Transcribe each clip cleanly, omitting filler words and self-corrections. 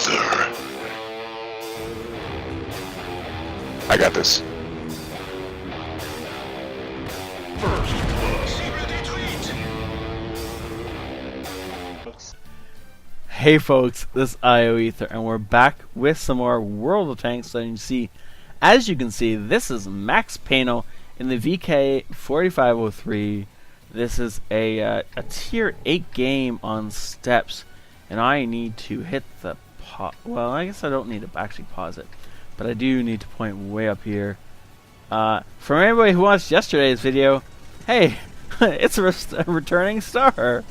ioEther. I got this. Hey folks, this is ioEther, and we're back with some more World of Tanks. So as you can see, this is Max Pano in the VK 4503. This is a tier 8 game on steps, and I need to hit the well, I guess I don't need to actually pause it, but I do need to point way up here. For anybody who watched yesterday's video, hey, it's a returning star.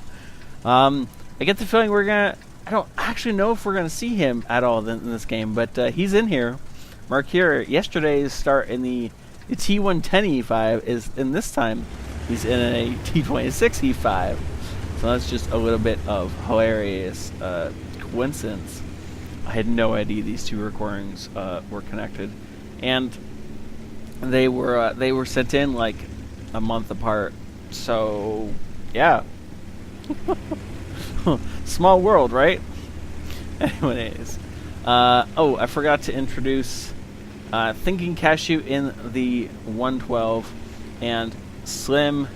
I get the feeling I don't actually know if we're going to see him at all in this game, but he's in here. Mark here, yesterday's start in the T110 E5 is in this time. He's in a T26 E5. So that's just a little bit of hilarious coincidence. I had no idea these two recordings were connected. And they were sent in like a month apart. So, yeah. Small world, right? Anyways, oh, I forgot to introduce Thinking Cashew in the 112 and Slim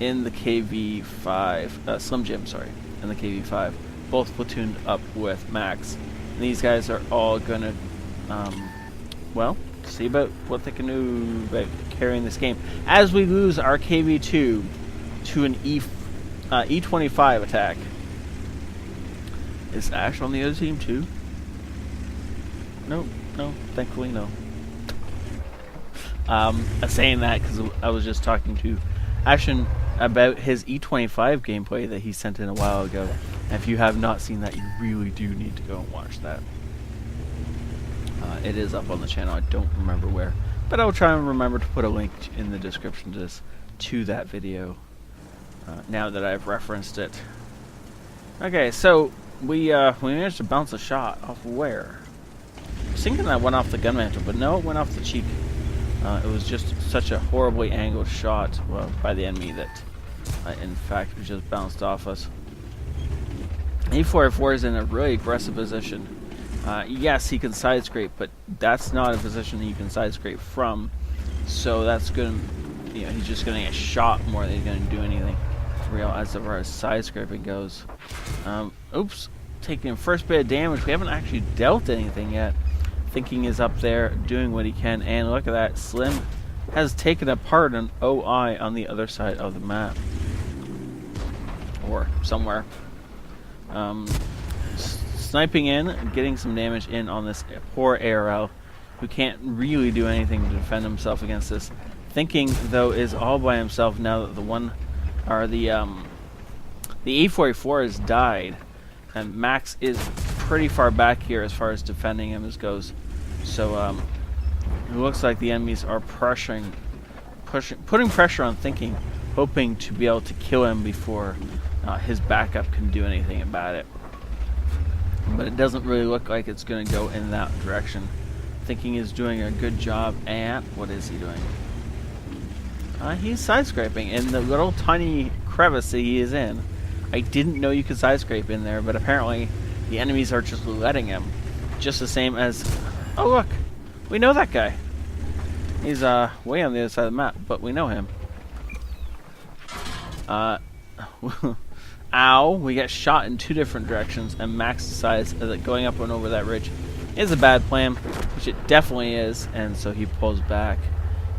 in the KV5. Slim Jim, sorry, in the KV5. Both platooned up with Max. And these guys are all gonna, well, see about what they can do about carrying this game. As we lose our KV2 to an E25 attack. Is Ash on the other team too? No, thankfully no. I'm saying that because I was just talking to Ashen about his E25 gameplay that he sent in a while ago. And if you have not seen that, you really do need to go and watch that. It is up on the channel. I don't remember where, but I'll try and remember to put a link in the description to that video. Now that I've referenced it. Okay, so we managed to bounce a shot off where? I was thinking that went off the gun mantle, but no, it went off the cheek. It was just such a horribly angled shot, well, by the enemy that, in fact, it just bounced off us. E44 is in a really aggressive position. Yes, he can side scrape, but that's not a position that you can side scrape from. So that's going to, he's just going to get shot more than he's going to do anything real as far as side scraping goes. Oops, taking first bit of damage. We haven't actually dealt anything yet. Thinking is up there doing what he can, and look at that, Slim has taken apart an OI on the other side of the map, or somewhere. Sniping in, getting some damage in on this poor ARL, who can't really do anything to defend himself against this. Thinking though is all by himself now that the E44 has died, and Max is pretty far back here as far as defending him goes. So it looks like the enemies are putting pressure on Thinking, hoping to be able to kill him before his backup can do anything about it. But it doesn't really look like it's going to go in that direction. Thinking is doing a good job at, what is he doing? He's side scraping in the little tiny crevice that he is in. I didn't know you could side scrape in there, but apparently the enemies are just letting him. Just the same as, oh look, we know that guy. He's way on the other side of the map, but we know him. Ow, we get shot in two different directions, and Max decides that going up and over that ridge is a bad plan, which it definitely is, and so he pulls back.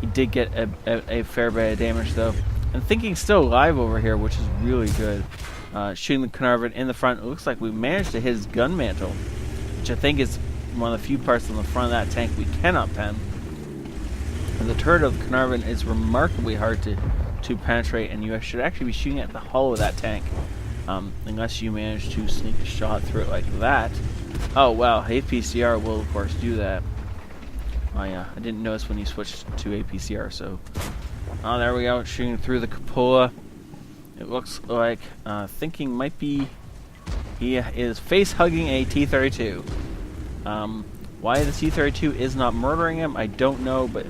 He did get a fair bit of damage though, and Thinking's still alive over here, which is really good. Shooting the Carnarvon in the front. It looks like we managed to hit his gun mantle, which I think is one of the few parts on the front of that tank we cannot pen. And the turret of the Carnarvon is remarkably hard to penetrate, and you should actually be shooting at the hull of that tank, unless you manage to sneak a shot through it like that. Oh wow, APCR will of course do that. Oh yeah, I didn't notice when you switched to APCR, so... Oh, there we go, shooting through the cupola. It looks like Thinking might be... He is face-hugging a T-32. Why the T-32 is not murdering him, I don't know, but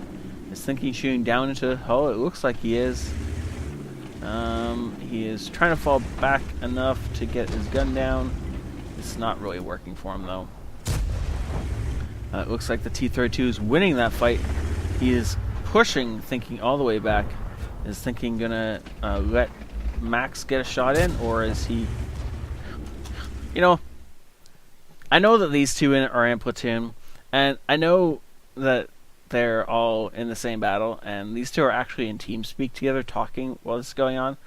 is Thinking shooting down into the hull? It looks like he is. He is trying to fall back enough to get his gun down. It's not really working for him, though. It looks like the T-32 is winning that fight. He is pushing Thinking all the way back. Is Thinking gonna let Max get a shot in, or is he... You know, I know that these two are in platoon, and I know that they're all in the same battle, and these two are actually in team speak together talking while this is going on.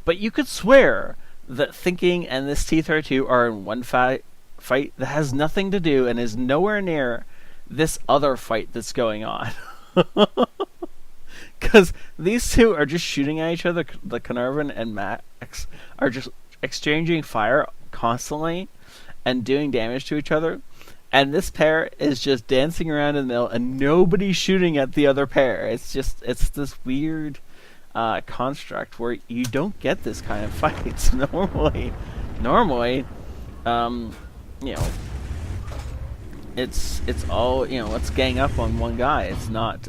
But you could swear that Thinking and this T-32 are in one fight that has nothing to do and is nowhere near this other fight that's going on. Because these two are just shooting at each other. The Carnarvon and Max are just exchanging fire constantly and doing damage to each other. And this pair is just dancing around in the middle and nobody's shooting at the other pair. It's this weird construct where you don't get this kind of fights normally. You know, it's all, you know, let's gang up on one guy. It's not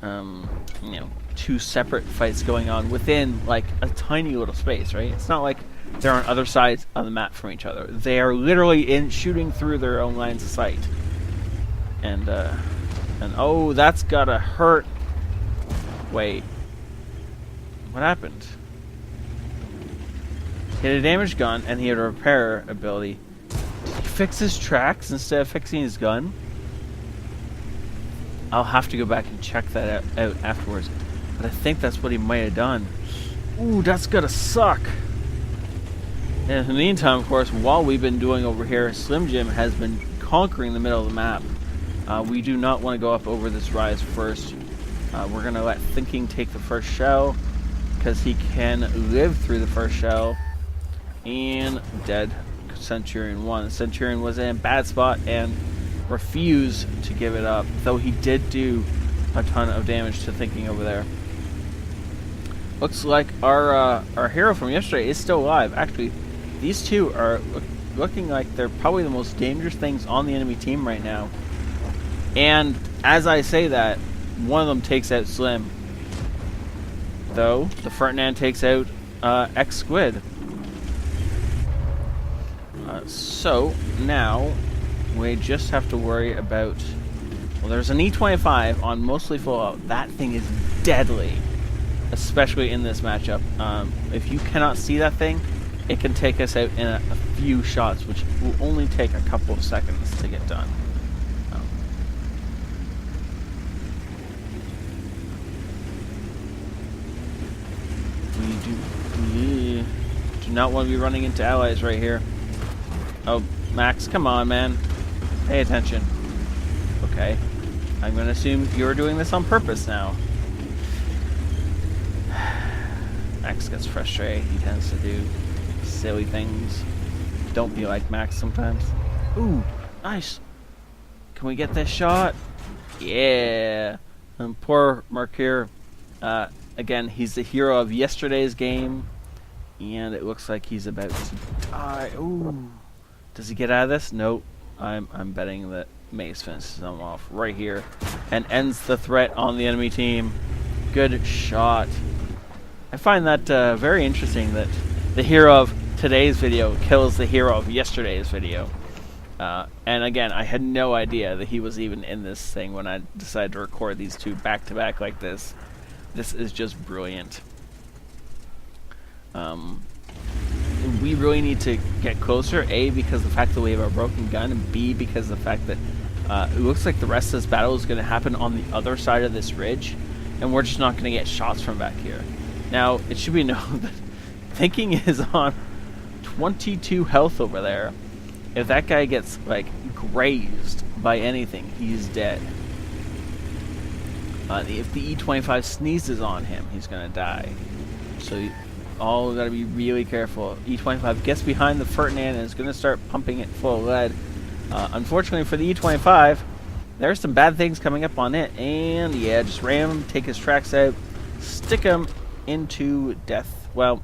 you know, two separate fights going on within like a tiny little space, right? It's not like they're on other sides of the map from each other. They are literally shooting through their own lines of sight. And oh, that's gotta hurt. Wait, what happened? He had a damaged gun and he had a repair ability. Did he fix his tracks instead of fixing his gun? I'll have to go back and check that out afterwards. But I think that's what he might have done. Ooh, that's gonna suck. And in the meantime, of course, while we've been doing over here, Slim Jim has been conquering the middle of the map. We do not want to go up over this rise first. We're going to let Thinking take the first shell, because he can live through the first shell. And dead. Centurion 1. Centurion was in a bad spot and refused to give it up, though he did do a ton of damage to Thinking over there. Looks like our hero from yesterday is still alive. Actually, these two are looking like they're probably the most dangerous things on the enemy team right now. And as I say that, one of them takes out Slim. Though, the Ferdinand takes out X-Squid. So, now, we just have to worry about... Well, there's an E25 on mostly full out. That thing is deadly. Especially in this matchup. If you cannot see that thing, it can take us out in a few shots, which will only take a couple of seconds to get done. We do not want to be running into allies right here. Oh, Max, come on, man. Pay attention. Okay. I'm going to assume you're doing this on purpose now. Max gets frustrated. He tends to do silly things. Don't be like Max sometimes. Ooh, nice. Can we get this shot? Yeah. And poor Mercure. Again, he's the hero of yesterday's game. And it looks like he's about to die. Ooh. Does he get out of this? Nope. I'm betting that Mace finishes him off right here and ends the threat on the enemy team. Good shot. I find that very interesting that the hero of today's video kills the hero of yesterday's video. And again, I had no idea that he was even in this thing when I decided to record these two back to back like this. This is just brilliant. We really need to get closer, A, because of the fact that we have a broken gun, and B, because of the fact that it looks like the rest of this battle is going to happen on the other side of this ridge, and we're just not going to get shots from back here. Now, it should be known that Thinking is on 22 health over there. If that guy gets, like, grazed by anything, he's dead. If the E25 sneezes on him, he's going to die. So you all got to be really careful. E25 gets behind the Ferdinand and is going to start pumping it full of lead. Unfortunately for the E25, there's some bad things coming up on it. And yeah, just ram him, take his tracks out, stick him into death. Well,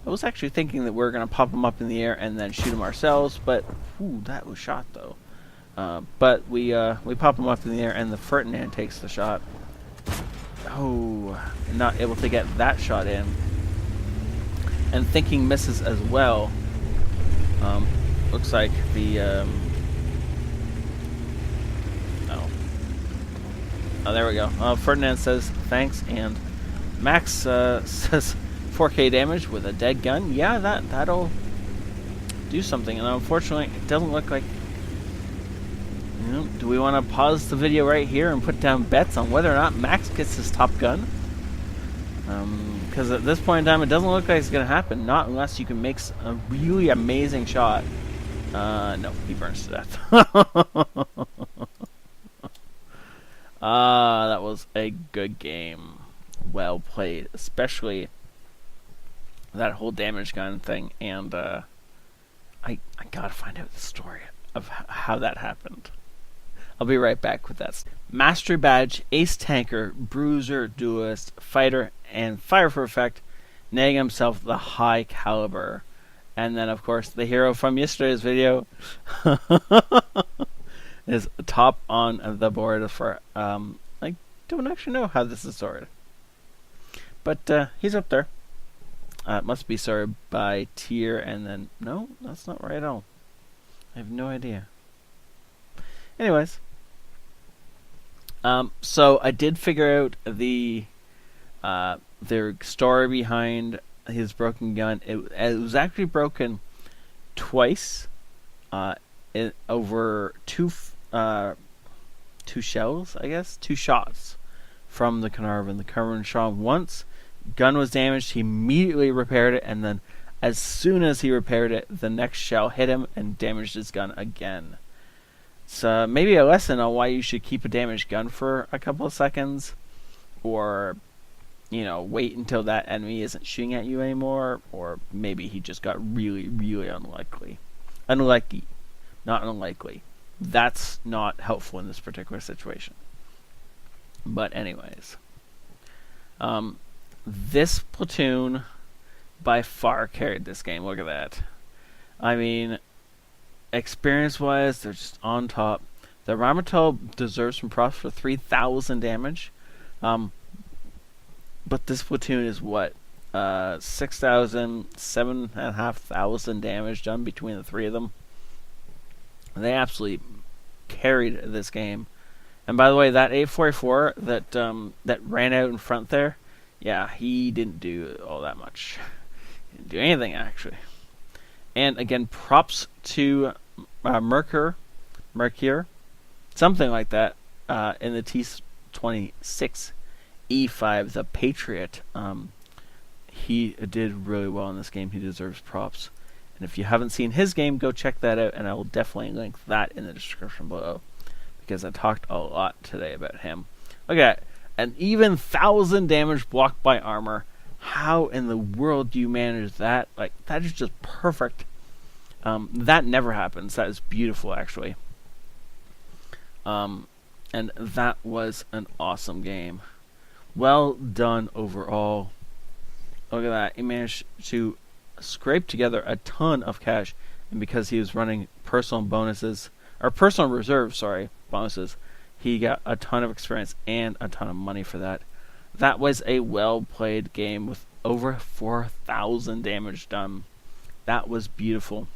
I was actually thinking that we were going to pop him up in the air and then shoot him ourselves, but ooh, that was shot though. But we pop him up in the air and the Ferdinand takes the shot. Oh, not able to get that shot in. And Thinking misses as well. Looks like the Oh, there we go. Ferdinand says thanks, and Max says 4K damage with a dead gun. Yeah, that'll do something. And unfortunately, it doesn't look like. You know, do we want to pause the video right here and put down bets on whether or not Max gets his top gun? Because at this point in time, it doesn't look like it's going to happen. Not unless you can make a really amazing shot. No, he burns to death. That was a good game. Well played. Especially that whole damage gun thing. And I gotta find out the story of how that happened. I'll be right back with that. Mastery Badge, Ace Tanker, Bruiser, Duelist, Fighter, and Fire for Effect, netting himself the High Caliber. And then, of course, the hero from yesterday's video is top on the board for, I don't actually know how this is sorted. But he's up there. It must be sorted by tier, and then, no, that's not right at all. I have no idea. Anyways, so I did figure out the story behind his broken gun. It was actually broken twice, over two shells, I guess, 2 shots from the Carnarvon. The Carnarvon shot once, gun was damaged. He immediately repaired it, and then as soon as he repaired it, the next shell hit him and damaged his gun again. So maybe a lesson on why you should keep a damaged gun for a couple of seconds, or wait until that enemy isn't shooting at you anymore, or maybe he just got really, really unlucky, not unlikely. That's not helpful in this particular situation. But anyways, this platoon by far carried this game. Look at that. I mean, experience-wise, they're just on top. The Ramatel deserves some props for 3,000 damage. But this platoon is what? 6,000, 7,500 damage done between the 3 of them. They absolutely carried this game. And by the way, that 844 that ran out in front there, yeah, he didn't do all that much. He didn't do anything, actually. And again, props to Mercure, something like that, in the T-26 E5, the Patriot. He did really well in this game. He deserves props. And if you haven't seen his game, go check that out, and I will definitely link that in the description below, because I talked a lot today about him. Look at that. An even 1,000 damage blocked by armor. How in the world do you manage that? Like, that is just perfect. That never happens. That is beautiful, actually. And that was an awesome game. Well done overall. Look at that. He managed to scrape together a ton of cash, and because he was running personal bonuses, or personal reserve, bonuses, he got a ton of experience and a ton of money for that. That was a well-played game with over 4,000 damage done. That was beautiful.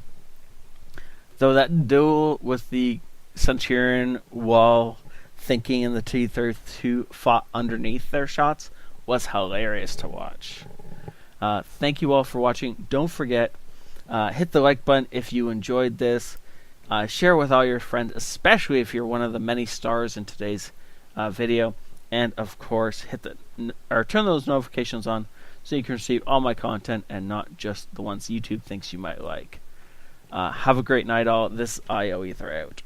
Though that duel with the Centurion while thinking in the T-32 fought underneath their shots was hilarious to watch. Thank you all for watching. Don't forget, hit the like button if you enjoyed this. Share with all your friends, especially if you're one of the many stars in today's video. And of course, turn those notifications on so you can receive all my content and not just the ones YouTube thinks you might like. Have a great night, all. This ioEther out.